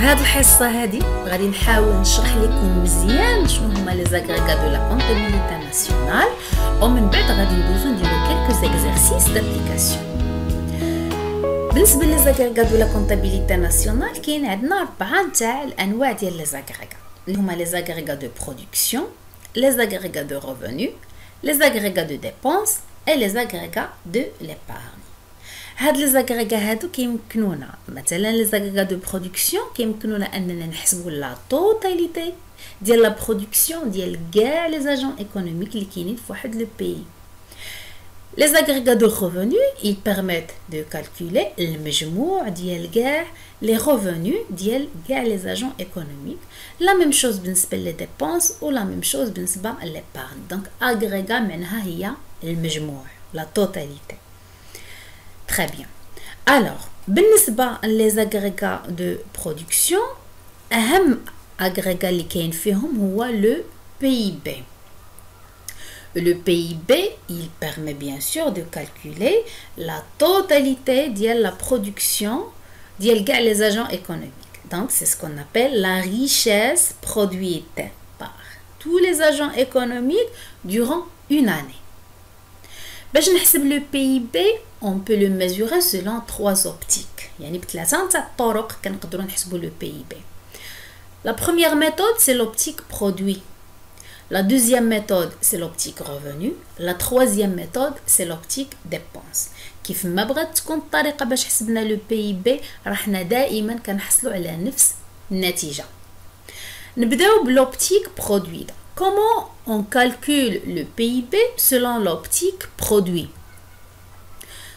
هاد الحصه هادي غادي نحاول نشرح لكم مزيان شنو هما لي زاغريغا دو لا كونتابيليتي ناسيونال ومن بعد غادي ندوزو نديرو كلكو زيكزارسيس دابليكاسيون. بالنسبه لي زاغريغا دو لا كونتابيليتي ناسيونال كاين عندنا 4 نتاع الانواع ديال لي زاغريغا اللي هما لي زاغريغا دو برودكسيون، لي زاغريغا دو ريفونو، لي زاغريغا دو ديبونس et les agrégats de l'épargne. هاد لي زاغريغا هادو كيمكنونا مثلا لي زاغريغا دو برودكسيون كيمكنونا اننا نحسبوا لا توتاليتي ديال لا برودكسيون ديال كاع لي زاجون ايكونوميك اللي كاينين في واحد لو بيي. لي زاغريغا دو ريفونو ils permettent de calculer المجموع ديال كاع لي ريفونو ديال كاع لي زاجون ايكونوميك. لا ميم شوز بالنسبه لي ديبونس ولا ميم شوز بالنسبه للإبارgne. دونك اغريغا معناها هي المجموع la totalité. Très bien. Alors, بالنسبة les agrégats de production, أهم agrégats اللي كاين فيهم هو le PIB. Le PIB, il permet bien sûr de calculer la totalité de la production de les agents économiques. Donc, c'est ce qu'on appelle la richesse produite par tous les agents économiques durant une année. باش نحسب لو PIB on peut le mesurer selon 3 optiques. يعني بثلاثه نتاع الطرق كنقدروا نحسبوا لو PIB. La première méthode c'est l'optique produit. La deuxième méthode c'est l'optique revenu. La troisième méthode c'est l'optique dépense. كيف ما بغات تكون الطريقه باش حسبنا لو PIB راحنا دائما كنحصلوا على نفس النتيجه. نبداو بلوبتيك produit. Comment on calcule le PIB selon l'optique produit?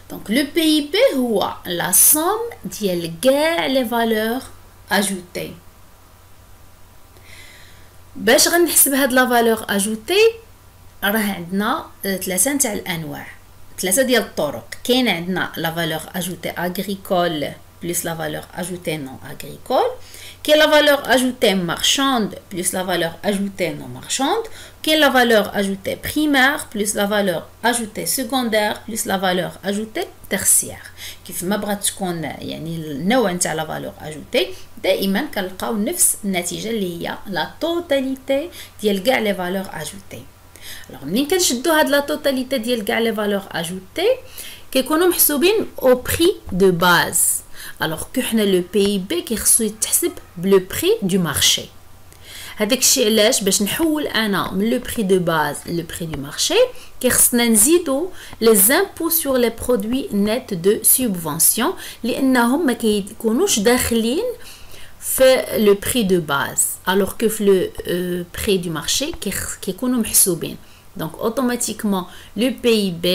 Donc le PIB هو la somme ديال كاع les valeurs ajoutées. باش غنحسب هاد la valeur ajoutée راه عندنا ثلاثه نتاع الانواع، ثلاثه ديال الطرق. كاين عندنا la valeur ajoutée agricole plus la valeur ajoutée non agricole. Quelle est la valeur ajoutée marchande plus la valeur ajoutée non marchande. Quelle est la valeur ajoutée primaire plus la valeur ajoutée secondaire plus la valeur ajoutée tertiaire. كيف ما بغات تكون يعني النوع نتاع la valeur ajoutée دائما كنلقاو نفس النتيجه اللي هي la totalité ديال كاع les valeurs ajoutées. alors منين كنشدو هاد la totalité ديال كاع les valeurs ajoutées كيكونوا محسوبين au prix de base. alors que حنا لو PIB كيخصو يتحسب بلو بري دو مارشي. هذاك الشيء علاش باش نحول انا من لو بري دو باز لو بري دو مارشي كيخصنا نزيدو لي زامبو سور لي برودوي نيت دو سوبفونسيون لانهم ما كيكونوش داخلين في لو بري دو باز alors que في لو بري دو مارشي كيكونوا محسوبين. donc automatiquement le PIB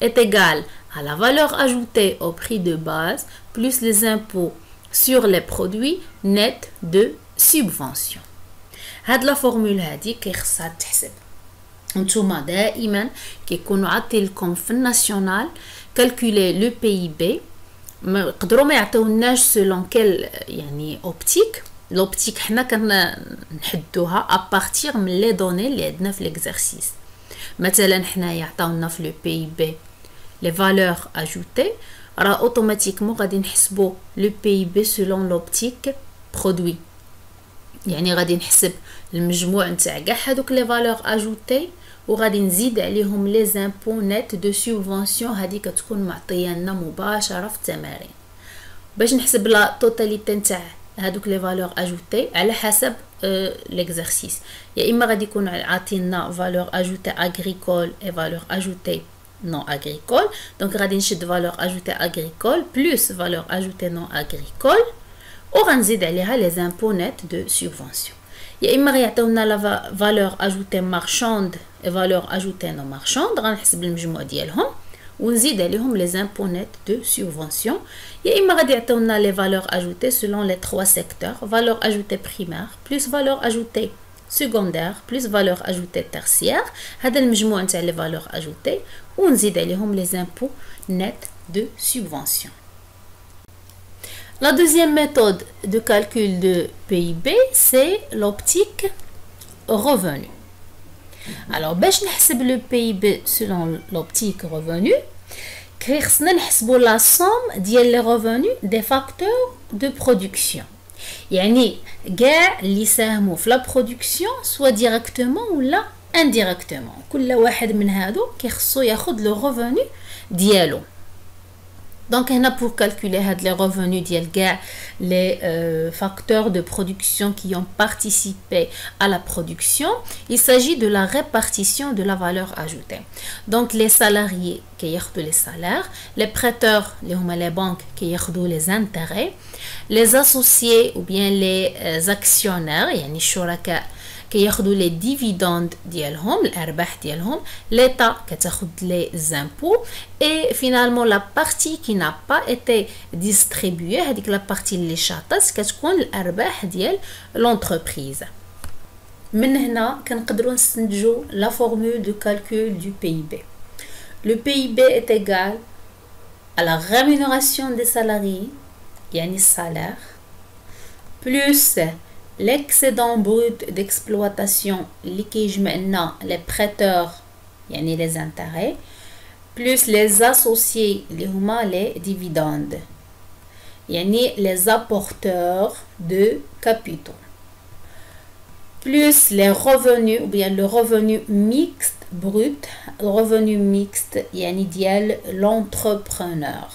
est égal à la valeur ajoutée au prix de base plus les impôts sur les produits nets de subvention. هاد لا فورمول هادي كيخصها تحسب. نتوما دائما كيكونوا عاطين لكم في الناسيونال كالكولي لو PIB ما يقدروا ما يعطيوناش سولون كيل يعني اوبتيك. لوبتيك حنا كنحدوها ابارتير من لي دوني اللي عندنا في ليكزارسيس. مثلا حنايا عطاونا في لو PIB les valeurs ajoutées راه اوتوماتيكمون غادي نحسبوا لو PIB selon l'optique produit. يعني غادي نحسب المجموع نتاع كاع هذوك لي valeurs ajoutées وغادي نزيد عليهم لي زامبو نيت دو سوبفونسيون. هذه كتكون معطيه لنا مباشره في التمارين. باش نحسب لا توتاليتي نتاع هذوك لي valeurs ajoutées على حسب l'exercice. يا اما غادي يكون عاطينا valeur ajoutée agricole et valeur ajoutée non agricole. donc غادي نشد valeur ajoutée agricole plus valeur ajoutée non agricole وغنزيد عليها les impôts nets de subvention. يا اما غيعطيونا la valeur ajoutée marchande et valeur ajoutée non marchande غنحسب المجموع ديالهم ونزيد عليهم les impôts nets de subvention. يا اما غادي يعطيونا les valeurs ajoutées selon les 3 secteurs valeur ajoutée primaire plus valeur ajoutée secondaire plus valeur ajoutée tertiaire. هذا المجموع نتاع les valeurs ajoutées ونزيد عليهم les impôts nets de subvention. La deuxième méthode de calcul de PIB c'est l'optique revenu. alors باش نحسب le PIB selon l'optique revenu خصنا نحسبوا la somme ديال les revenus des facteurs de production. يعني كاع اللي ساهموا في لا برودكسيون سوا ديريكتومون ولا انديريكتومون كل واحد من هادو كيخصو ياخد لو ريفوني ديالو. Donc, pour calculer les revenus les facteurs de production qui ont participé à la production, il s'agit de la répartition de la valeur ajoutée. Donc, les salariés qui ont les salaires, les prêteurs, les banques qui ont les intérêts, les associés ou bien les actionnaires, yani shuraka كياخدوا les dividendes ديالهم الارباح ديالهم l'état كتاخد les impôts et finalement la partie qui n'a pas été distribuée هذيك la partie اللي شاطت كتكون الارباح ديال l'entreprise. من هنا كنقدروا نستنتجوا la formule de calcul du PIB. Le PIB est égal à la rémunération des salariés يعني السالير plus l'excédent brut d'exploitation اللي كيجمعنا les prêteurs يعني les intérêts plus les associés اللي هما les dividendes يعني les apporteurs de capitaux plus les revenus ou bien le revenu mixte brut. le revenu mixte يعني ديال l'entrepreneur.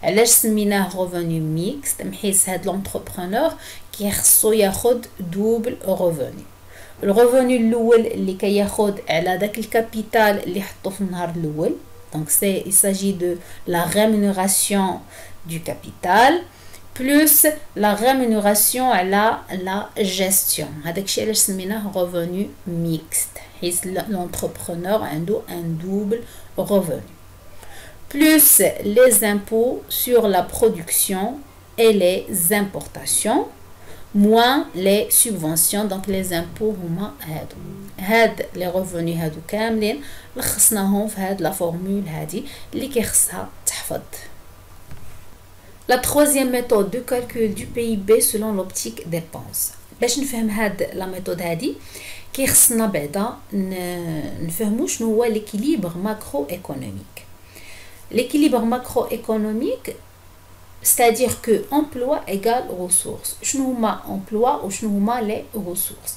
علاش سميناه revenu mixte؟ محيس هاد l'entrepreneur كيخصو ياخد دوبل ريفوني. الريفوني الاول اللي كياخد على داك الكابيتال اللي حطو في النهار الاول. دونك سي il s'agit de la rémunération du capital plus la rémunération على la gestion. هذاك الشيء علاش سميناه revenu mixte حيت l'entrepreneur عنده un double revenu plus les impôts sur la production et les importations moins les subventions. donc les impôts هما هاد les revenus هادو كاملين لخصناهم في هاد لا فورمول هادي اللي كيخصها تحفظ. La troisième méthode de calcul du PIB selon l'optique dépenses. باش نفهم هاد لا ميثود هادي كيخصنا بعدا نفهموا شنو هو l'équilibre macroéconomique. L'équilibre macroéconomique, c'est-à-dire que emploi égale ressources. شنو هما emploi و شنو هما les ressources.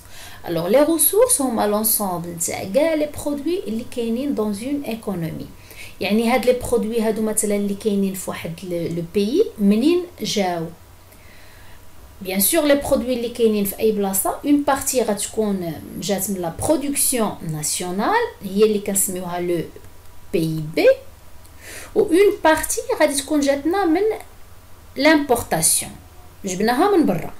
Alors les ressources هما l'ensemble نتاع كاع les produits اللي كاينين dans une économie. يعني هاد les produits هادو مثلا اللي كاينين في واحد le pays منين جاو. Bien sûr les produits اللي كاينين في اي بلاصه une partie غتكون جات من la production nationale هي اللي كنسميوها le PIB. و une partie غادي تكون جاتنا من l'importation جبناها من برا.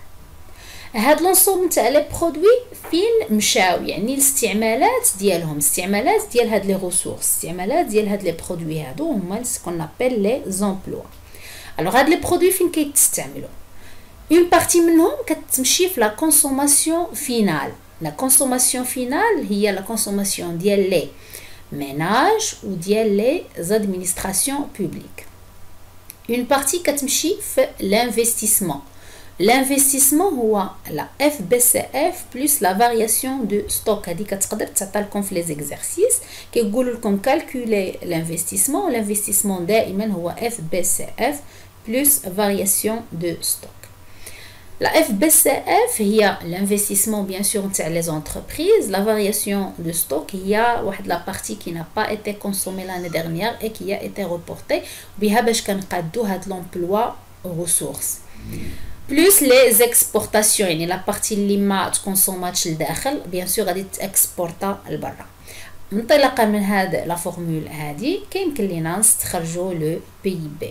هاد لونسوم نتاع لي برودوي فين مشاو يعني الاستعمالات ديالهم استعمالات ديال هاد لي ريسورس استعمالات ديال هاد لي برودوي هادو هما سكون ابل لي زومبلوا. الوغ هاد لي برودوي فين كيتستعملوا une partie منهم كتمشي في لا كونسوماسيون فينال. لا كونسوماسيون فينال هي لا كونسوماسيون ديال لي ménage ou ديال les administrations publiques. Une partie كتمشي في l'investissement. L'investissement هو la FBCF plus la variation de stock. هذه كتقدر تعطى لكم في les exercices كيقولوا لكم calculer l'investissement. L'investissement دائما هو FBCF plus variation de stock. La FBCF هي l'investissement bien sûr نتاع les entreprises. La variation de stock هي واحد la partie qui n'a pas été consommée l'année dernière et qui a été reportée بها باش كنقادو هاد l'emploi ressources. Plus les exportations يعني la partie اللي ما تكونسوماتش لداخل bien sûr غادي تاكسبورتا لبرا. انطلاقا من هاد لا فورمول هادي كيمكن لينا نستخرجوا لو PIB.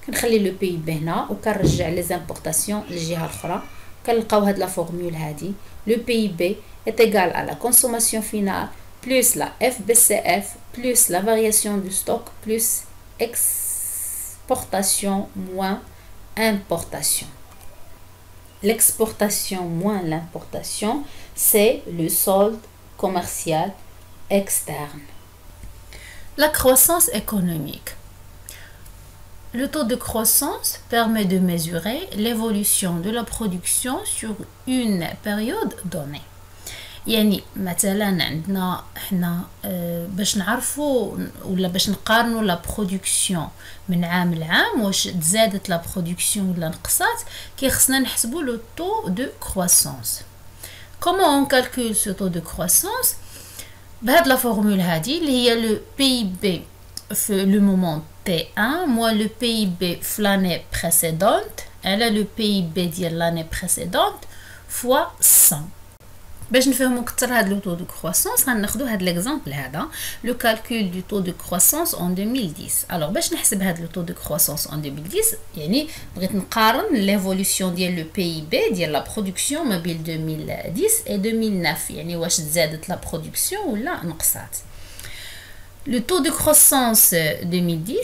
كنخلي لو PIB هنا وكنرجع لي زامبورطاسيون للجهه الاخرى كنلقاو هاد لا فورمول هادي. لو PIB est égal à la consommation finale plus la FBCF plus la variation du stock plus exportation moins importation. L'exportation moins l'importation, c'est le solde commercial externe. La croissance économique. Le taux de croissance permet de mesurer l'évolution de la production sur une période donnée. يعني مثلا عندنا حنا باش نعرفوا ولا باش نقارنوا لا برودكسيون من عام لعام واش تزادت لا برودكسيون ولا نقصات كيخصنا نحسبوا لو طو دو كرواسونس. comment on calcule ce taux de croissance بهاد لا فورمول هادي اللي هي le PIB في le moment T1 moins le PIB في l'année précédente على le PIB ديال l'année précédente fois 100. باش نفهموا اكثر هذا لو طو دو كرواسونس غناخذوا هذا ليكزامبل هذا لو كالكول دو طو دو كرواسونس en 2010. الوغ باش نحسب هذا لو طو دو كرواسونس en 2010 يعني بغيت نقارن ليفولوسيون ديال لو بي بي ديال لا برودكسيون ما بين 2010 و 2009 يعني واش تزادت لا برودكسيون ولا نقصات. لو طو دو كرواسونس 2010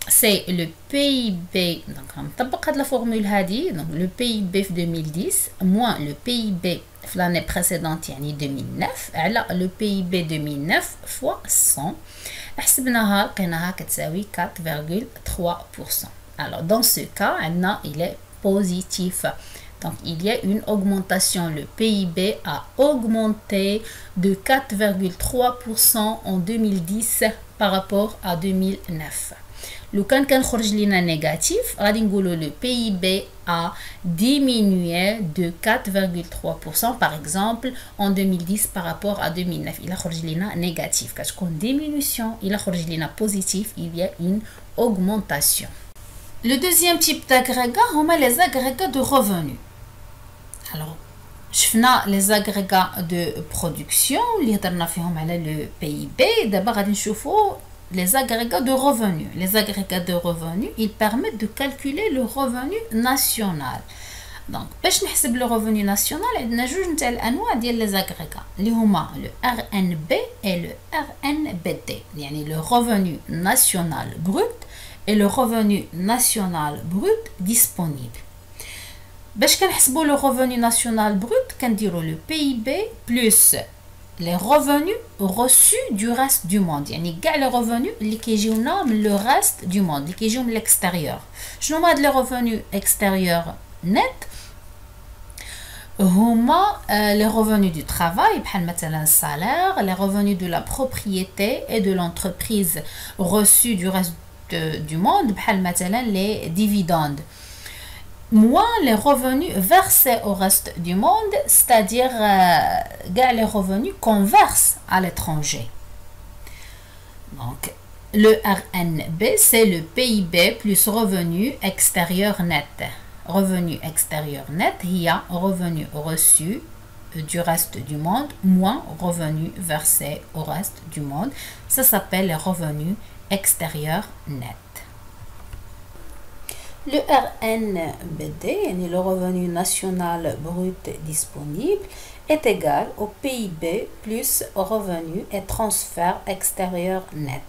c'est le PIB donc نطبق هاد لا فورمول هادي donc le PIB في 2010 moins le PIB في l'année précédente يعني 2009 على le PIB 2009 fois 100 حسبناها لقيناها كتساوي 4,3%. alors dans ce cas عندنا il est positif donc il y a une augmentation. Le PIB a augmenté de 4,3% en 2010 par rapport à 2009. لو كان خرج لنا نيجاتيف غادي نقولوا لو PIB a diminué de 4,3% par exemple en 2010 par rapport à 2009. il خرج لنا نيجاتيف كتكون diminution. il خرج لنا positif il y a une augmentation. Le deuxième type d'agrégats هما les agrégats de revenus. alors شفنا les agrégats de production اللي هضرنا فيهم على le PIB. دابا غادي نشوفوا les agrégats de revenus. Les agrégats de revenus, ils permettent de calculer le revenu national. Donc, باش نحسب le revenu national, عندنا جوج نتاع الانواع ديال les agrégats اللي هما le RNB et le RNBD. يعني le revenu national brut et le revenu national brut disponible. باش كنحسبوا le revenu national brut كنديروا le PIB plus les revenus reçus du reste du monde. يعني كاع les revenus اللي كيجيونا من le reste du monde اللي كيجيو من l'extérieur. شنو هما هاد les revenus extérieurs net؟ هما les revenus du travail بحال مثلا salaire, les revenus de la propriété et de l'entreprise reçus du reste du monde بحال مثلا les dividendes. moins les revenus versés au reste du monde, c'est-à-dire les revenus qu'on verse à l'étranger. Donc, le RNB, c'est le PIB plus revenu extérieur net. Revenu extérieur net, il y a revenu reçu du reste du monde, moins revenu versé au reste du monde. Ça s'appelle les revenus extérieurs net. Le RNBD, le revenu national brut disponible, est égal au PIB plus revenu et transfert extérieur net.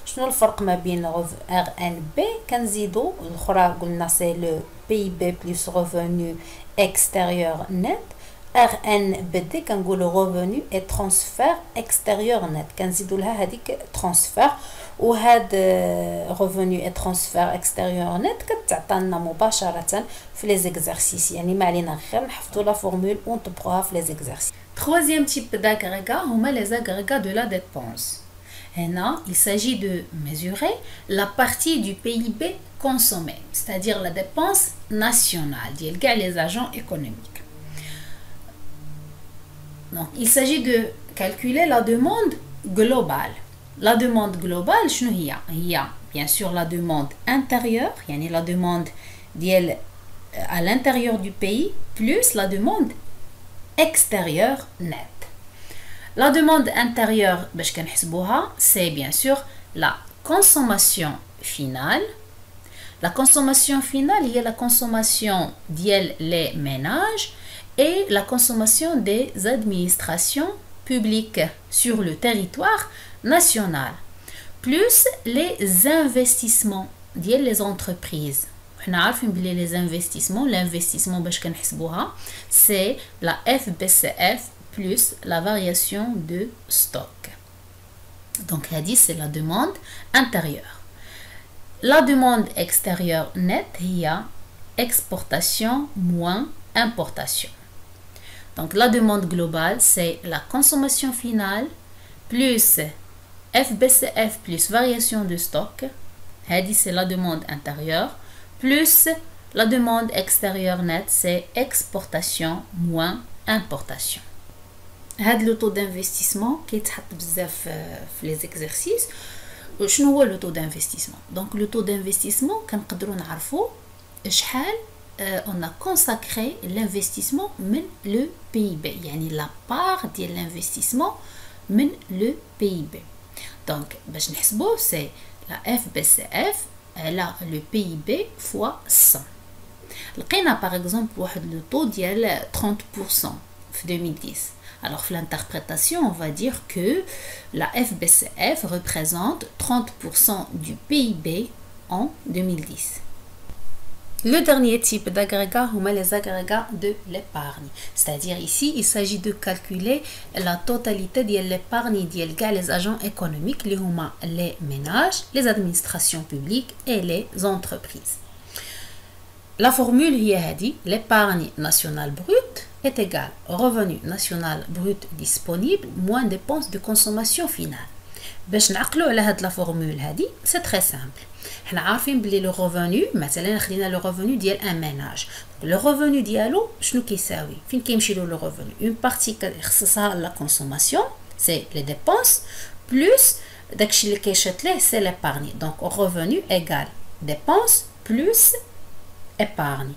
شنو الفرق ما بين RNB كنزيدو الاخرى قلنا سي لو PIB plus revenu extérieur net. RNBD كنقولوا revenu et transfert extérieur net كنزيدو لها هذيك transfert وهاد revenu et transfert extérieur net كتعطينا مباشرة في les exercices يعني ما علينا غير نحفظوا لا فورمول ونطبقوها في les exercices. Troisième type d'agrégats هما les agrégats de la dépense. هنا il s'agit de mesurer la partie du PIB consommé, c'est-à-dire la dépense nationale ديال كاع les agents économiques. Donc, il s'agit de calculer la demande globale. La demande globale, شنو هي؟ هي bien sûr la demande intérieure, يعني la demande ديال à l'intérieur du pays plus la demande extérieure nette. La demande intérieure باش كنحسبوها c'est bien sûr la consommation finale. La consommation finale هي la consommation ديال les ménages et la consommation des administrations publiques sur le territoire national, plus les investissements ديال les entreprises. حنا عارفين بلي les investissements, l'investissement باش كنحسبوها c'est la FBCF plus la variation de stock. Donc هذه c'est la demande intérieure. La demande extérieure nette هي exportation moins importation. Donc la demande globale, c'est la consommation finale plus FBCF plus variation de stock. C'est la demande intérieure plus la demande extérieure nette, c'est exportation moins importation. Le taux d'investissement qui est les exercices. شنو هو le taux d'investissement? Donc le taux d'investissement كنقدروا نعرفوا شحال on a consacré l'investissement من le PIB, يعني la part de l'investissement من le PIB. Donc باش نحسبوه c'est la FBCF على le PIB fois 100. لقينا par exemple واحد le taux ديال 30% في 2010. Alors, pour l'interprétation, on va dire que la FBCF représente 30% du PIB en 2010. Le dernier type d'agrégat, c'est les agrégats de l'épargne. C'est-à-dire ici, il s'agit de calculer la totalité de l'épargne des agents économiques, les ménages, les administrations publiques et les entreprises. La formule est l'épargne nationale brute est égal revenu national brut disponible moins dépenses de consommation finale. باش نعقلوا على هاد لا فورمول هادي سي تري سامبل. حنا عارفين بلي لو ريفونو مثلا خدينا لو ريفونو ديال ان ميناج. لو ريفونو ديالو شنو كيساوي؟ فين كيمشي له لو ريفونو؟ اون بارتي كيخصصها لا كونسوماسيون سي لي ديبونس بلس داكشي اللي كيشات ليه سي ليبارني. دونك ريفونو ايغال ديبونس بلس épargne.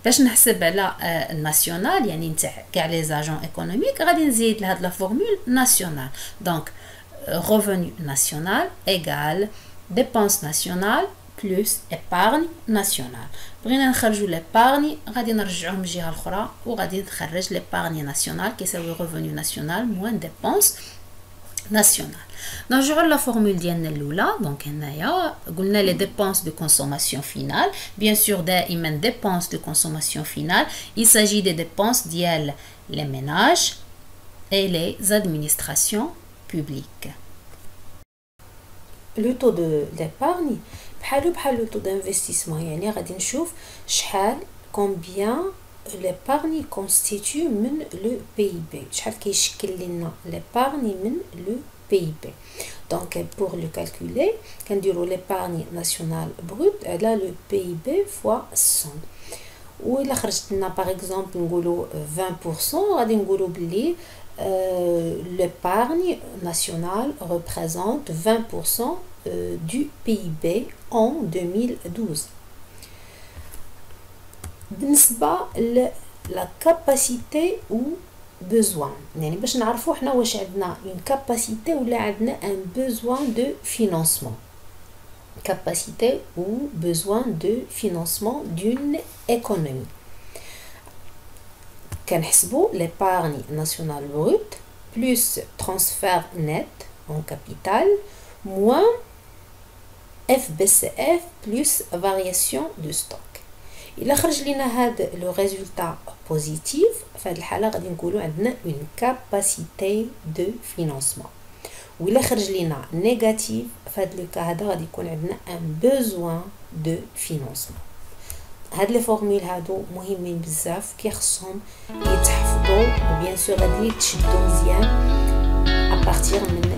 باش نحسب على الناسيونال يعني نتاع كاع لي زاجون ايكونوميك غادي نزيد لهاد لا فورمول ناسيونال. دونك revenu national égale dépense nationale plus épargne nationale. بغينا نخرجوا l'épargne غادي نرجعوه من الجهه الاخرى وغادي نخرج l'épargne nationale كيساوي revenu national moins dépense nationale. نرجعوا لا فورمول ديالنا الاولى. دونك هنايا قلنا لي dépenses de consommation finale. bien sûr دائما dépenses de consommation finale il s'agit des dépenses ديال les ménages et les administrations publiques. Le taux d'épargne بحال le taux d'investissement يعني غادي نشوف شحال combien l'épargne constitue من le PIB. شحال كيشكل لنا l'épargne من le PIB. Donc pour le calculer كنديروا l'épargne nationale brute على le PIB fois 100. وإلا خرجت لنا par exemple نقولوا 20% غادي نقولوا بلي l'épargne nationale représente 20% du PIB en 2012. بالنسبة la capacité ou besoin يعني باش نعرفوا حنا واش عندنا une capacité ولا عندنا un besoin de financement. Capacité ou besoin de financement d'une économie. كنحسبوا l'épargne nationale brute plus transfert net en capital moins FBCF plus variation de stock. إلا خرج لنا هذا لو ريزولتا بوزيتيف فهاد الحاله غادي نقولوا عندنا une capacité de financement. وإلا خرج لنا نيجاتيف فهاد لو كا هذا غادي يكون عندنا un besoin de financement. هاد لي فورمول هادو مهمين بزاف كيخصهم يتحفظوا وبيان سور غادي يتشدوا مزيان ابارتير من